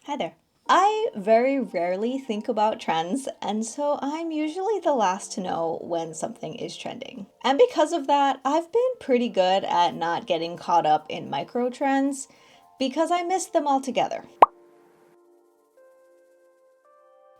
Hi there. I very rarely think about trends, and so I'm usually the last to know when something is trending. And because of that, I've been pretty good at not getting caught up in micro trends because I miss them altogether.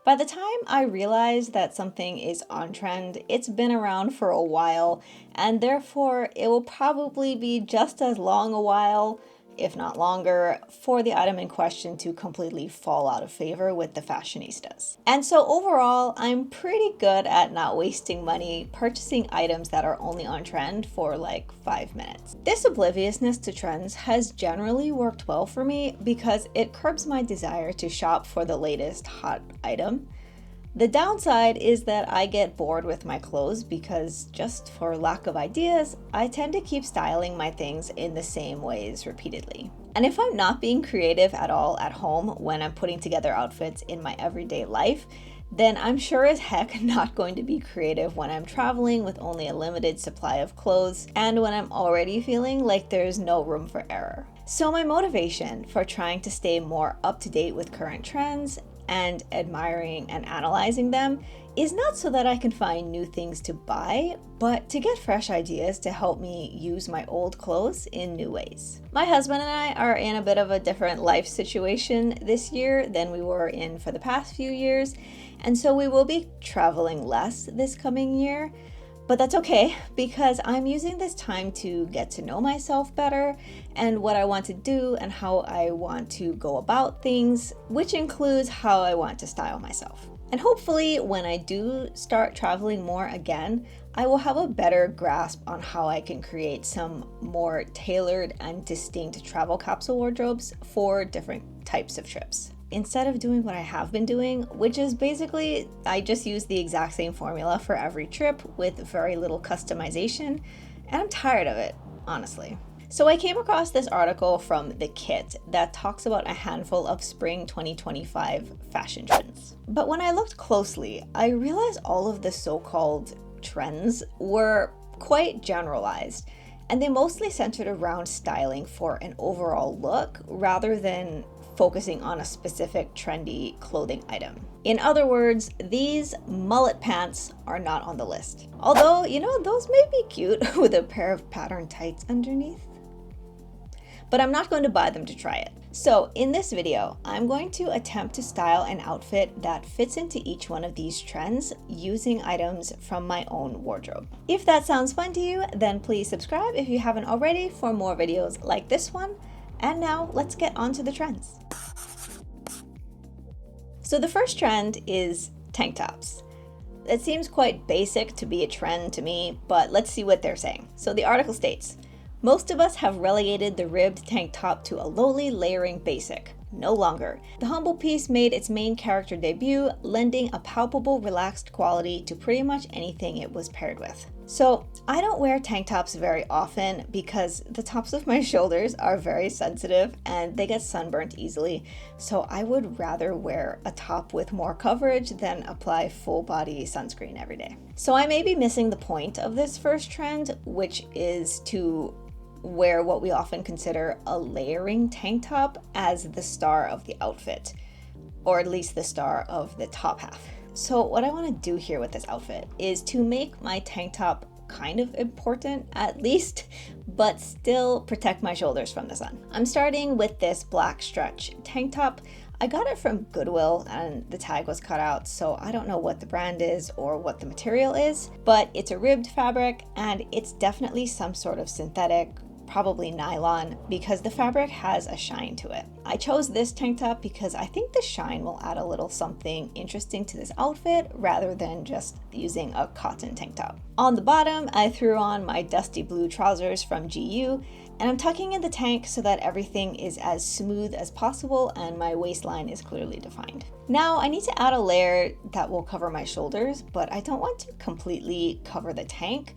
By the time I realize that something is on trend, it's been around for a while, and therefore it will probably be just as long a while, if not longer, for the item in question to completely fall out of favor with the fashionistas. And so overall, I'm pretty good at not wasting money purchasing items that are only on trend for like 5 minutes. This obliviousness to trends has generally worked well for me because it curbs my desire to shop for the latest hot item. The downside is that I get bored with my clothes because, just for lack of ideas, I tend to keep styling my things in the same ways repeatedly. And if I'm not being creative at all at home when I'm putting together outfits in my everyday life, then I'm sure as heck not going to be creative when I'm traveling with only a limited supply of clothes and when I'm already feeling like there's no room for error. So my motivation for trying to stay more up to date with current trends and admiring and analyzing them is not so that I can find new things to buy, but to get fresh ideas to help me use my old clothes in new ways. My husband and I are in a bit of a different life situation this year than we were in for the past few years, and so we will be traveling less this coming year. But that's okay because I'm using this time to get to know myself better and what I want to do and how I want to go about things, which includes how I want to style myself. And hopefully, when I do start traveling more again, I will have a better grasp on how I can create some more tailored and distinct travel capsule wardrobes for different types of trips. Instead of doing what I have been doing, which is basically I just use the exact same formula for every trip with very little customization, and I'm tired of it, honestly. So I came across this article from The Kit that talks about a handful of spring 2025 fashion trends. But when I looked closely, I realized all of the so-called trends were quite generalized, and they mostly centered around styling for an overall look rather than focusing on a specific trendy clothing item. In other words, these mullet pants are not on the list. Although, those may be cute with a pair of pattern tights underneath. But I'm not going to buy them to try it. So in this video, I'm going to attempt to style an outfit that fits into each one of these trends using items from my own wardrobe. If that sounds fun to you, then please subscribe if you haven't already for more videos like this one. And now let's get on to the trends. So the first trend is tank tops. It seems quite basic to be a trend to me, but let's see what they're saying. So the article states, most of us have relegated the ribbed tank top to a lowly layering basic. No longer. The humble piece made its main character debut, lending a palpable relaxed quality to pretty much anything it was paired with. So I don't wear tank tops very often because the tops of my shoulders are very sensitive and they get sunburnt easily. So I would rather wear a top with more coverage than apply full body sunscreen every day. So I may be missing the point of this first trend, which is to wear what we often consider a layering tank top as the star of the outfit, or at least the star of the top half. So what I want to do here with this outfit is to make my tank top kind of important at least, but still protect my shoulders from the sun. I'm starting with this black stretch tank top. I got it from Goodwill and the tag was cut out, so I don't know what the brand is or what the material is, but it's a ribbed fabric and it's definitely some sort of synthetic, probably nylon, because the fabric has a shine to it. I chose this tank top because I think the shine will add a little something interesting to this outfit rather than just using a cotton tank top. On the bottom, I threw on my dusty blue trousers from GU, and I'm tucking in the tank so that everything is as smooth as possible and my waistline is clearly defined. Now I need to add a layer that will cover my shoulders, but I don't want to completely cover the tank.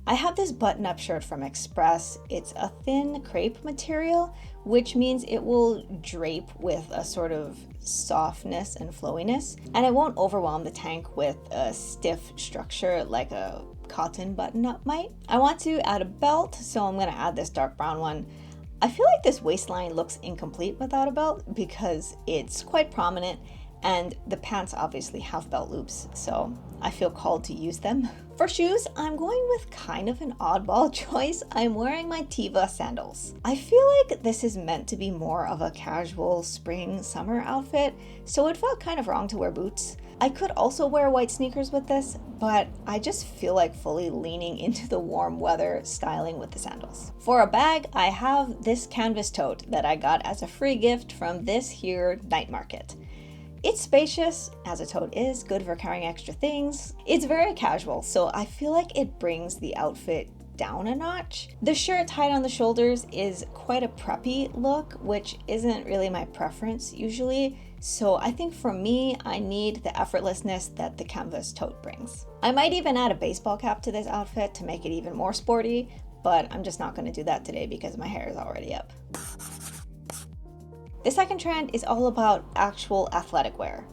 I have this button-up shirt from Express. It's a thin crepe material, which means it will drape with a sort of softness and flowiness, and it won't overwhelm the tank with a stiff structure like a cotton button-up might. I want to add a belt, so I'm going to add this dark brown one. I feel like this waistline looks incomplete without a belt because it's quite prominent and the pants obviously have belt loops, so I feel called to use them. For shoes, I'm going with kind of an oddball choice. I'm wearing my Teva sandals. I feel like this is meant to be more of a casual spring-summer outfit, so it felt kind of wrong to wear boots. I could also wear white sneakers with this, but I just feel like fully leaning into the warm weather styling with the sandals. For a bag, I have this canvas tote that I got as a free gift from this here night market. It's spacious, as a tote is, good for carrying extra things. It's very casual, so I feel like it brings the outfit down a notch. The shirt tied on the shoulders is quite a preppy look, which isn't really my preference usually. So I think for me, I need the effortlessness that the canvas tote brings. I might even add a baseball cap to this outfit to make it even more sporty, but I'm just not going to do that today because my hair is already up. The second trend is all about actual athletic wear.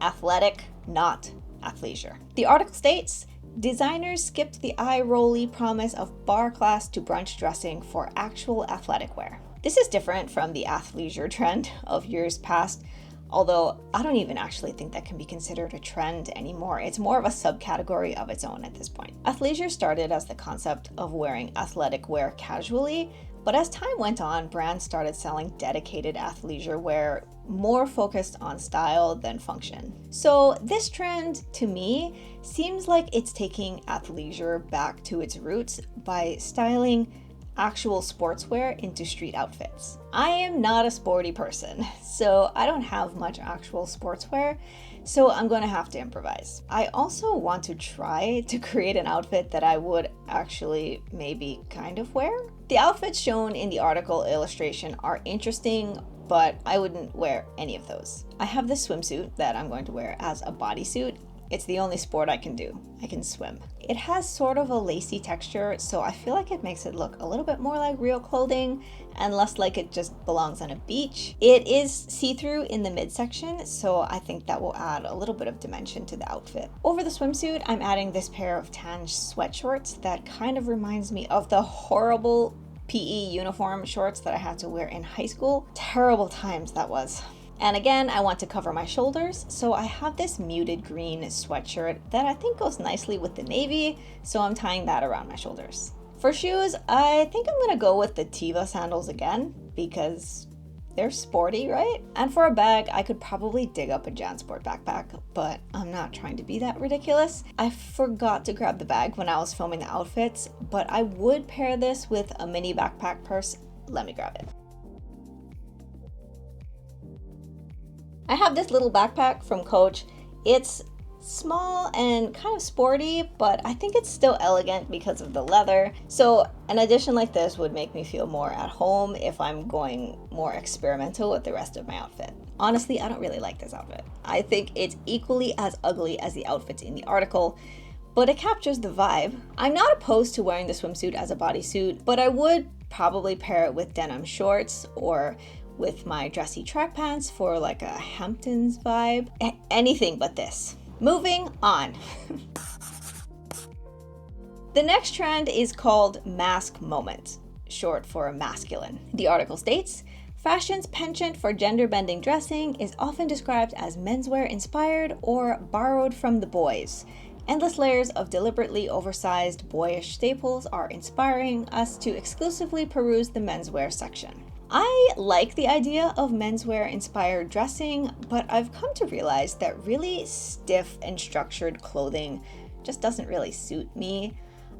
Athletic, not athleisure. The article states, designers skipped the eye-rolly promise of bar class to brunch dressing for actual athletic wear. This is different from the athleisure trend of years past, although I don't even actually think that can be considered a trend anymore. It's more of a subcategory of its own at this point. Athleisure started as the concept of wearing athletic wear casually, but as time went on, brands started selling dedicated athleisure wear more focused on style than function. So this trend, to me, seems like it's taking athleisure back to its roots by styling actual sportswear into street outfits. I am not a sporty person, so I don't have much actual sportswear, so I'm going to have to improvise. I also want to try to create an outfit that I would actually maybe kind of wear. The outfits shown in the article illustration are interesting, but I wouldn't wear any of those. I have this swimsuit that I'm going to wear as a bodysuit. It's the only sport I can do. I can swim. It has sort of a lacy texture, so I feel like it makes it look a little bit more like real clothing and less like it just belongs on a beach. It is see-through in the midsection, so I think that will add a little bit of dimension to the outfit. Over the swimsuit, I'm adding this pair of tan sweat shorts that kind of reminds me of the horrible PE uniform shorts that I had to wear in high school. Terrible times that was. And again, I want to cover my shoulders, so I have this muted green sweatshirt that I think goes nicely with the navy, so I'm tying that around my shoulders. For shoes, I think I'm gonna go with the Teva sandals again, because they're sporty, right? And for a bag, I could probably dig up a JanSport backpack, but I'm not trying to be that ridiculous. I forgot to grab the bag when I was filming the outfits, but I would pair this with a mini backpack purse. Let me grab it. I have this little backpack from Coach. It's small and kind of sporty, but I think it's still elegant because of the leather. So an addition like this would make me feel more at home if I'm going more experimental with the rest of my outfit. Honestly, I don't really like this outfit. I think it's equally as ugly as the outfits in the article, but it captures the vibe. I'm not opposed to wearing the swimsuit as a bodysuit, but I would probably pair it with denim shorts or with my dressy track pants for like a Hamptons vibe. Anything but this. Moving on. The next trend is called mask moment, short for masculine. The article states, fashion's penchant for gender-bending dressing is often described as menswear inspired or borrowed from the boys. Endless layers of deliberately oversized boyish staples are inspiring us to exclusively peruse the menswear section. I like the idea of menswear inspired dressing, but I've come to realize that really stiff and structured clothing just doesn't really suit me.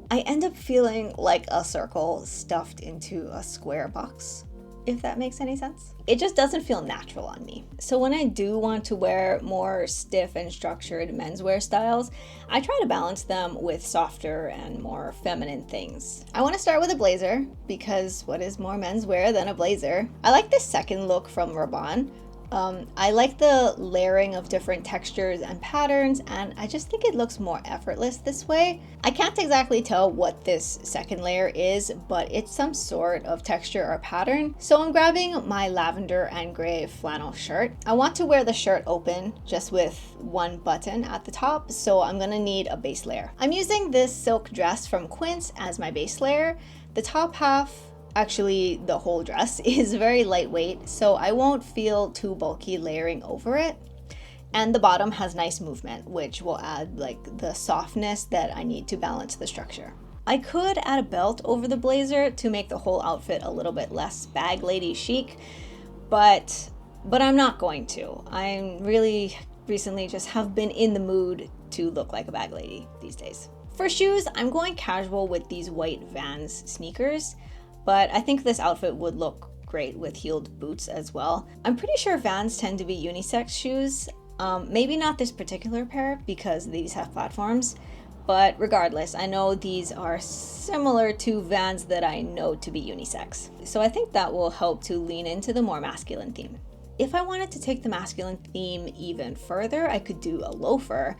I end up feeling like a circle stuffed into a square box, if that makes any sense. It just doesn't feel natural on me. So when I do want to wear more stiff and structured menswear styles, I try to balance them with softer and more feminine things. I want to start with a blazer, because what is more menswear than a blazer? I like this second look from Rabanne. I like the layering of different textures and patterns, and I just think it looks more effortless this way. I can't exactly tell what this second layer is, but it's some sort of texture or pattern. So I'm grabbing my lavender and gray flannel shirt. I want to wear the shirt open, just with one button at the top, so I'm gonna need a base layer. I'm using this silk dress from Quince as my base layer. The top half Actually, the whole dress is very lightweight, so I won't feel too bulky layering over it. And the bottom has nice movement, which will add like the softness that I need to balance the structure. I could add a belt over the blazer to make the whole outfit a little bit less bag lady chic, but I'm not going to. I'm really recently just have been in the mood to look like a bag lady these days. For shoes, I'm going casual with these white Vans sneakers, but I think this outfit would look great with heeled boots as well. I'm pretty sure Vans tend to be unisex shoes. Maybe not this particular pair because these have platforms, but regardless, I know these are similar to Vans that I know to be unisex. So I think that will help to lean into the more masculine theme. If I wanted to take the masculine theme even further, I could do a loafer,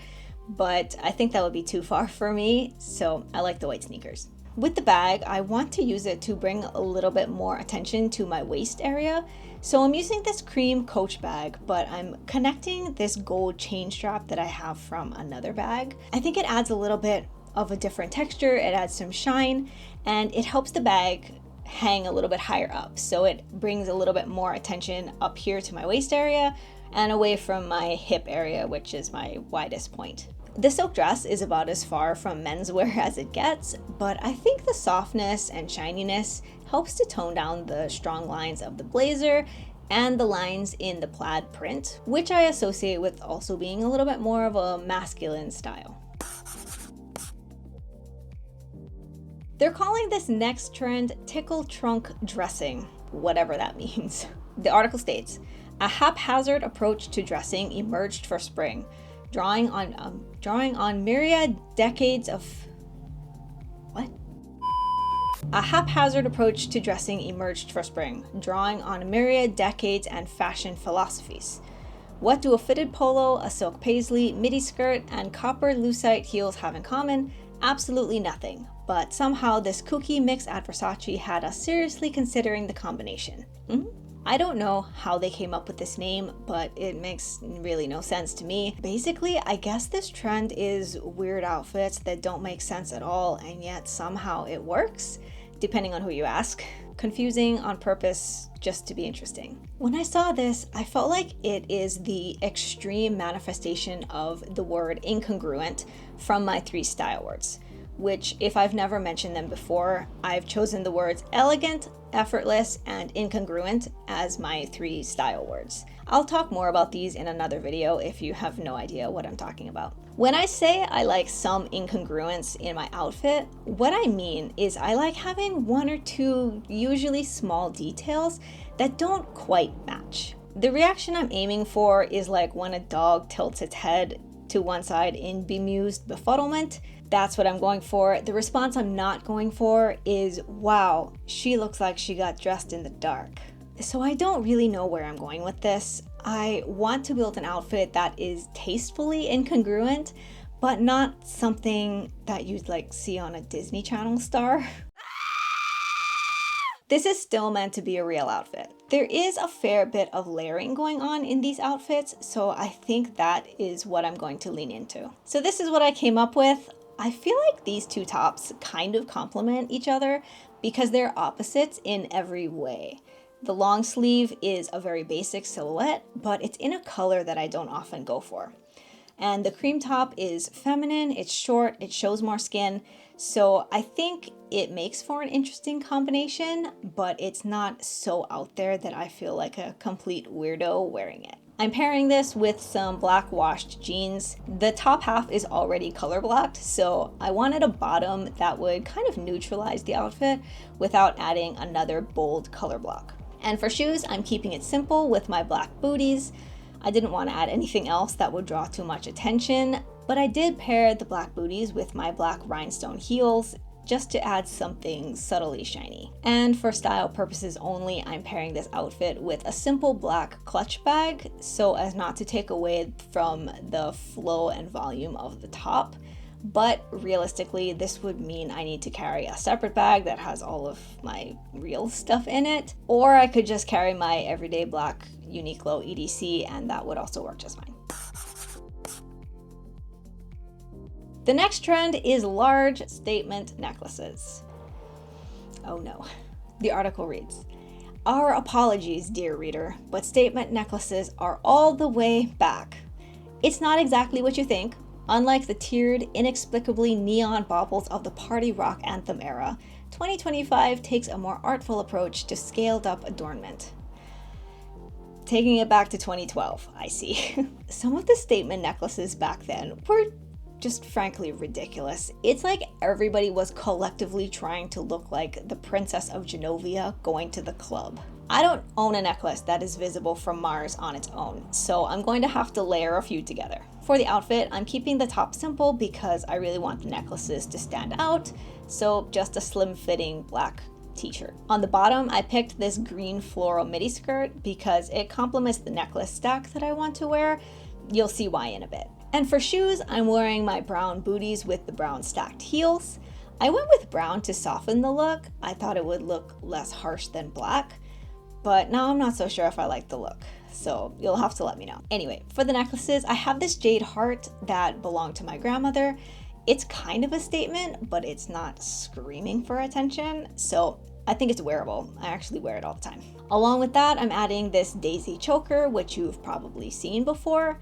but I think that would be too far for me, so I like the white sneakers. With the bag, I want to use it to bring a little bit more attention to my waist area. So I'm using this cream Coach bag, but I'm connecting this gold chain strap that I have from another bag. I think it adds a little bit of a different texture, it adds some shine, and it helps the bag hang a little bit higher up. So it brings a little bit more attention up here to my waist area and away from my hip area, which is my widest point. The silk dress is about as far from menswear as it gets, but I think the softness and shininess helps to tone down the strong lines of the blazer and the lines in the plaid print, which I associate with also being a little bit more of a masculine style. They're calling this next trend tickle trunk dressing, whatever that means. The article states, a haphazard approach to dressing emerged for spring, drawing on myriad decades of what? A haphazard approach to dressing emerged for spring, drawing on myriad decades and fashion philosophies. What do a fitted polo, a silk paisley, midi skirt, and copper lucite heels have in common? Absolutely nothing. But somehow this kooky mix at Versace had us seriously considering the combination. I don't know how they came up with this name, but it makes really no sense to me. Basically, I guess this trend is weird outfits that don't make sense at all, and yet somehow it works, depending on who you ask. Confusing on purpose just to be interesting. When I saw this, I felt like it is the extreme manifestation of the word incongruent from my 3 style words, which, if I've never mentioned them before, I've chosen the words elegant, effortless, and incongruent as my 3 style words. I'll talk more about these in another video if you have no idea what I'm talking about. When I say I like some incongruence in my outfit, what I mean is I like having 1 or 2 usually small details that don't quite match. The reaction I'm aiming for is like when a dog tilts its head to one side in bemused befuddlement. That's what I'm going for. The response I'm not going for is, wow, she looks like she got dressed in the dark. So I don't really know where I'm going with this. I want to build an outfit that is tastefully incongruent, but not something that you'd like see on a Disney Channel star. This is still meant to be a real outfit. There is a fair bit of layering going on in these outfits, so I think that is what I'm going to lean into. So this is what I came up with. I feel like these 2 tops kind of complement each other because they're opposites in every way. The long sleeve is a very basic silhouette, but it's in a color that I don't often go for. And the cream top is feminine, it's short, it shows more skin, so I think it makes for an interesting combination, but it's not so out there that I feel like a complete weirdo wearing it. I'm pairing this with some black washed jeans. The top half is already color blocked, so I wanted a bottom that would kind of neutralize the outfit without adding another bold color block. And for shoes, I'm keeping it simple with my black booties. I didn't want to add anything else that would draw too much attention, but I did pair the black booties with my black rhinestone heels just to add something subtly shiny. And for style purposes only, I'm pairing this outfit with a simple black clutch bag so as not to take away from the flow and volume of the top. But realistically, this would mean I need to carry a separate bag that has all of my real stuff in it, or I could just carry my everyday black Uniqlo EDC and that would also work just fine. The next trend is large statement necklaces. Oh no. The article reads, "Our apologies, dear reader, but statement necklaces are all the way back. It's not exactly what you think. Unlike the tiered, inexplicably neon baubles of the party rock anthem era, 2025 takes a more artful approach to scaled up adornment." Taking it back to 2012, I see. Some of the statement necklaces back then were just frankly ridiculous. It's like everybody was collectively trying to look like the Princess of Genovia going to the club. I don't own a necklace that is visible from Mars on its own, so I'm going to have to layer a few together. For the outfit, I'm keeping the top simple because I really want the necklaces to stand out, so just a slim fitting black t-shirt. On the bottom, I picked this green floral midi skirt because it complements the necklace stack that I want to wear. You'll see why in a bit. And for shoes, I'm wearing my brown booties with the brown stacked heels. I went with brown to soften the look. I thought it would look less harsh than black, but now I'm not so sure if I like the look, so you'll have to let me know. Anyway, for the necklaces, I have this jade heart that belonged to my grandmother. It's kind of a statement, but it's not screaming for attention, so I think it's wearable. I actually wear it all the time. Along with that, I'm adding this daisy choker, which you've probably seen before.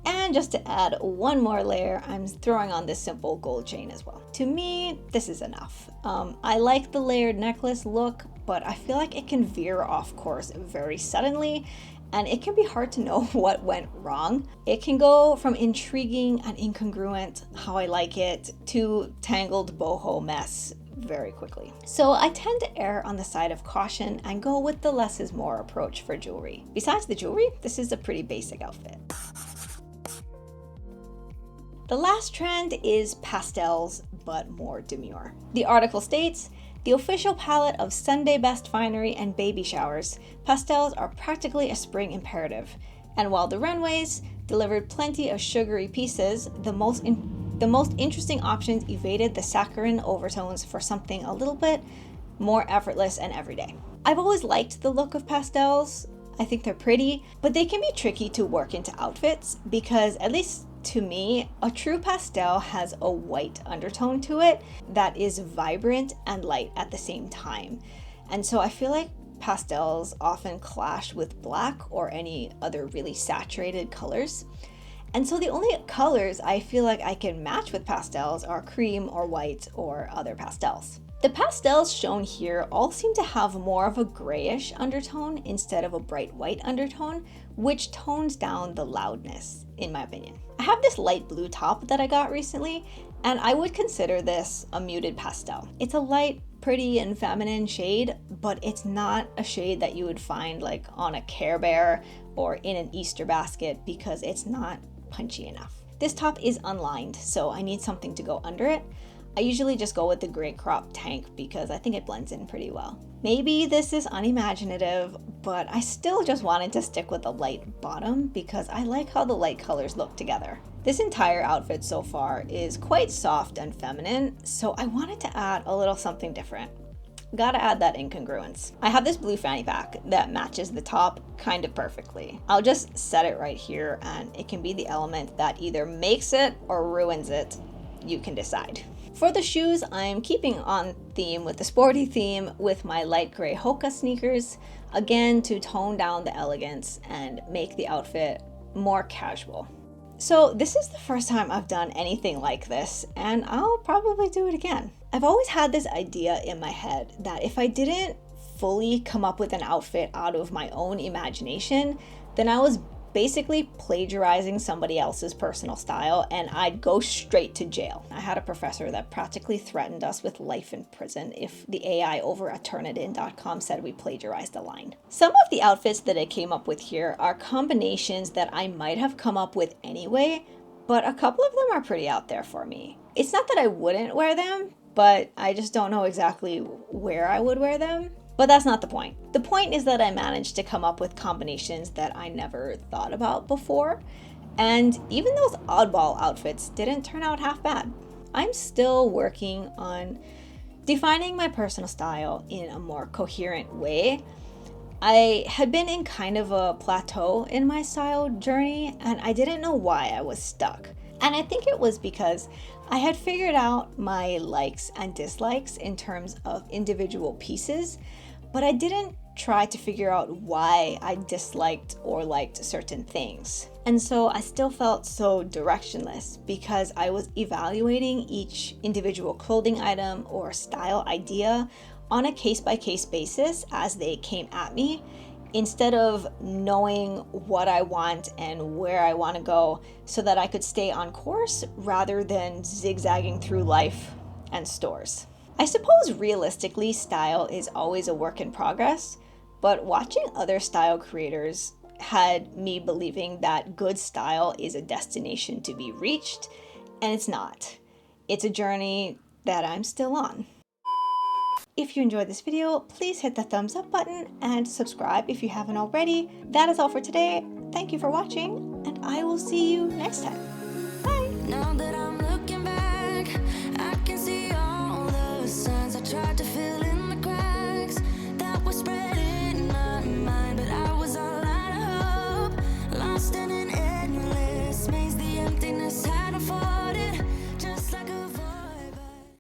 And just to add one more layer, I'm throwing on this simple gold chain as well. To me, this is enough. I like the layered necklace look, but I feel like it can veer off course very suddenly, and it can be hard to know what went wrong. It can go from intriguing and incongruent, how I like it, to tangled boho mess very quickly. So I tend to err on the side of caution and go with the less is more approach for jewelry. Besides the jewelry, this is a pretty basic outfit. The last trend is pastels, but more demure. The article states, "The official palette of Sunday best finery and baby showers, pastels are practically a spring imperative. And while the runways delivered plenty of sugary pieces, the most interesting options evaded the saccharine overtones for something a little bit more effortless and everyday." I've always liked the look of pastels. I think they're pretty, but they can be tricky to work into outfits because, at least to me, a true pastel has a white undertone to it that is vibrant and light at the same time. And so I feel like pastels often clash with black or any other really saturated colors. And so the only colors I feel like I can match with pastels are cream or white or other pastels. The pastels shown here all seem to have more of a grayish undertone instead of a bright white undertone, which tones down the loudness, in my opinion. I have this light blue top that I got recently, and I would consider this a muted pastel. It's a light, pretty, and feminine shade, but it's not a shade that you would find like on a Care Bear or in an Easter basket because it's not punchy enough. This top is unlined, so I need something to go under it. I usually just go with the gray crop tank because I think it blends in pretty well. Maybe this is unimaginative, but I still just wanted to stick with a light bottom because I like how the light colors look together. This entire outfit so far is quite soft and feminine, so I wanted to add a little something different. Gotta add that incongruence. I have this blue fanny pack that matches the top kind of perfectly. I'll just set it right here and it can be the element that either makes it or ruins it. You can decide. For the shoes, I'm keeping on theme with the sporty theme with my light gray Hoka sneakers, again to tone down the elegance and make the outfit more casual. So this is the first time I've done anything like this, and I'll probably do it again. I've always had this idea in my head that if I didn't fully come up with an outfit out of my own imagination, then I was basically plagiarizing somebody else's personal style and I'd go straight to jail. I had a professor that practically threatened us with life in prison if the AI over at Turnitin.com said we plagiarized a line. Some of the outfits that I came up with here are combinations that I might have come up with anyway, but a couple of them are pretty out there for me. It's not that I wouldn't wear them, but I just don't know exactly where I would wear them. But that's not the point. The point is that I managed to come up with combinations that I never thought about before. And even those oddball outfits didn't turn out half bad. I'm still working on defining my personal style in a more coherent way. I had been in kind of a plateau in my style journey, and I didn't know why I was stuck. And I think it was because I had figured out my likes and dislikes in terms of individual pieces, but I didn't try to figure out why I disliked or liked certain things. And so I still felt so directionless because I was evaluating each individual clothing item or style idea on a case-by-case basis as they came at me, instead of knowing what I want and where I want to go so that I could stay on course rather than zigzagging through life and stores. I suppose realistically, style is always a work in progress, but watching other style creators had me believing that good style is a destination to be reached, and it's not. It's a journey that I'm still on. If you enjoyed this video, please hit the thumbs up button and subscribe if you haven't already. That is all for today. Thank you for watching, and I will see you next time. Bye! Now that I'm looking back, I can see